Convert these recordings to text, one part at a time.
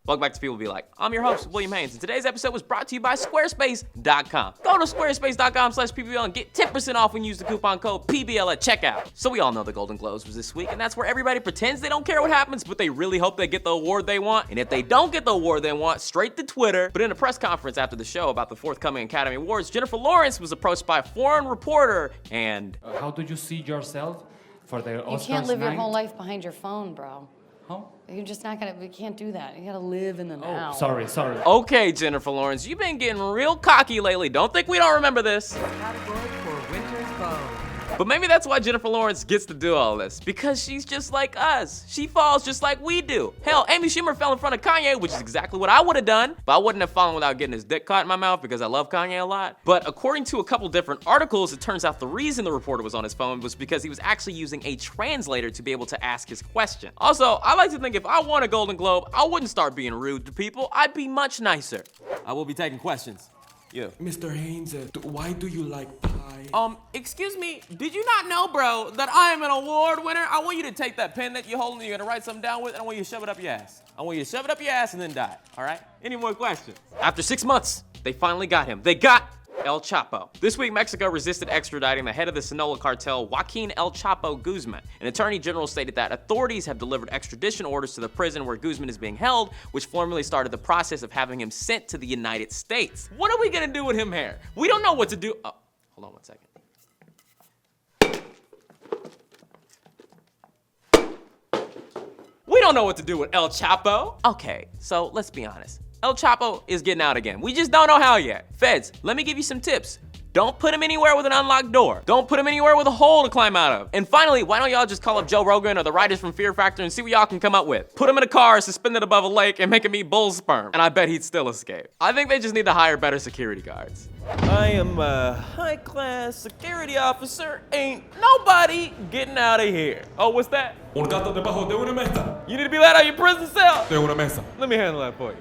Welcome back to People Be Like. I'm your host, William Haynes, and today's episode was brought to you by Squarespace.com. Go to squarespace.com/PBL and get 10% off when you use the coupon code PBL at checkout. So we all know the Golden Globes was this week, and that's where everybody pretends they don't care what happens, but they really hope they get the award they want. And if they don't get the award they want, straight to Twitter. But in a press conference after the show about the forthcoming Academy Awards, Jennifer Lawrence was approached by a foreign reporter and... How do you see yourself for the Oscars You can't live your night? whole life behind your phone, bro. Huh? You're just not gonna, we can't do that. You gotta live in the now. Oh, sorry. Okay, Jennifer Lawrence, you've been getting real cocky lately. Don't think we don't remember this. Category for Winter's Vogue. But maybe that's why Jennifer Lawrence gets to do all this, because she's just like us. She falls just like we do. Hell, Amy Schumer fell in front of Kanye, which is exactly what I would have done, but I wouldn't have fallen without getting his dick caught in my mouth because I love Kanye a lot. But according to a couple different articles, it turns out the reason the reporter was on his phone was because he was actually using a translator to be able to ask his question. Also, I like to think if I won a Golden Globe, I wouldn't start being rude to people. I'd be much nicer. I will be taking questions. Yeah. Mr. Haynes, why do you like pie? Excuse me, did you not know, bro, that I am an award winner? I want you to take that pen that you're holding and you're gonna write something down with, and I want you to shove it up your ass. I want you to shove it up your ass and then die, all right? Any more questions? After 6 months, they finally got him. They got El Chapo. This week, Mexico resisted extraditing the head of the Sinaloa cartel, Joaquin El Chapo Guzman. An attorney general stated that authorities have delivered extradition orders to the prison where Guzman is being held, which formally started the process of having him sent to the United States. What are we gonna do with him here? We don't know what to do. Oh, hold on one second. We don't know what to do with El Chapo. Okay, so let's be honest. El Chapo is getting out again. We just don't know how yet. Feds, let me give you some tips. Don't put him anywhere with an unlocked door. Don't put him anywhere with a hole to climb out of. And finally, why don't y'all just call up Joe Rogan or the writers from Fear Factor and see what y'all can come up with? Put him in a car, suspended above a lake, and make him eat bull sperm. And I bet he'd still escape. I think they just need to hire better security guards. I am a high-class security officer. Ain't nobody getting out of here. Oh, what's that? Un gato debajo de una mesa. You need to be let out of your prison cell. De una mesa. Let me handle that for you.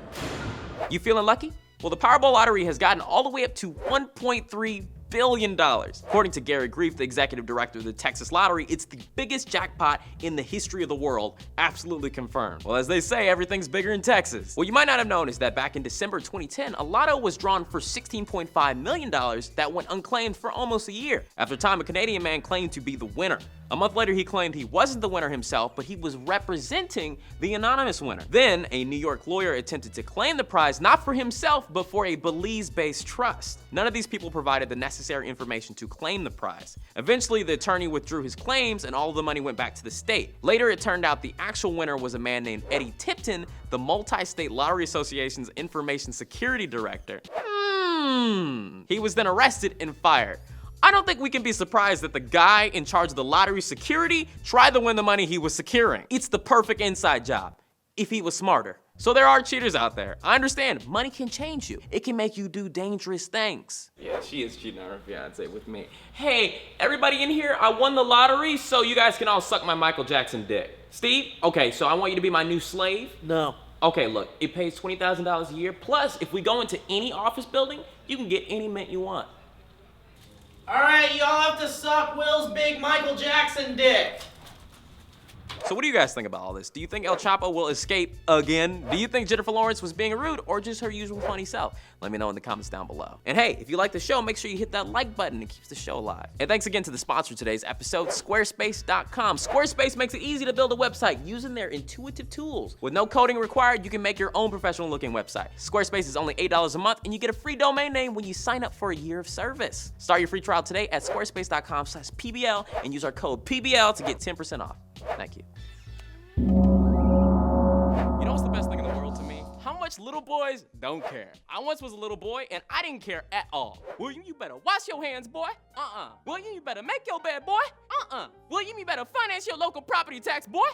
You feeling lucky? Well, the Powerball lottery has gotten all the way up to $1.3 billion. According to Gary Grief, the executive director of the Texas Lottery, it's the biggest jackpot in the history of the world. Absolutely confirmed. Well, as they say, everything's bigger in Texas. What you might not have known is that back in December 2010, a lotto was drawn for $16.5 million that went unclaimed for almost a year. After time, a Canadian man claimed to be the winner. A month later, he claimed he wasn't the winner himself, but he was representing the anonymous winner. Then, a New York lawyer attempted to claim the prize not for himself, but for a Belize-based trust. None of these people provided the necessary information to claim the prize. Eventually, the attorney withdrew his claims and all of the money went back to the state. Later, it turned out the actual winner was a man named Eddie Tipton, the Multi-State Lottery Association's Information Security Director. He was then arrested and fired. I don't think we can be surprised that the guy in charge of the lottery security tried to win the money he was securing. It's the perfect inside job, if he was smarter. So there are cheaters out there. I understand, money can change you. It can make you do dangerous things. Yeah, she is cheating on her fiance with me. Hey, everybody in here, I won the lottery, so you guys can all suck my Michael Jackson dick. Steve, okay, so I want you to be my new slave. No. Okay, look, it pays $20,000 a year, plus if we go into any office building, you can get any mint you want. All right, y'all have to suck Will's big Michael Jackson dick. So what do you guys think about all this? Do you think El Chapo will escape again? Do you think Jennifer Lawrence was being rude or just her usual funny self? Let me know in the comments down below. And hey, if you like the show, make sure you hit that like button. It keeps the show alive. And thanks again to the sponsor of today's episode, Squarespace.com. Squarespace makes it easy to build a website using their intuitive tools. With no coding required, you can make your own professional looking website. Squarespace is only $8 a month and you get a free domain name when you sign up for a year of service. Start your free trial today at squarespace.com/PBL and use our code PBL to get 10% off. Thank you. You know what's the best thing in the world to me? How much little boys don't care. I once was a little boy and I didn't care at all. William, you better wash your hands, boy. William, you better make your bed, boy. William, you better finance your local property tax, boy.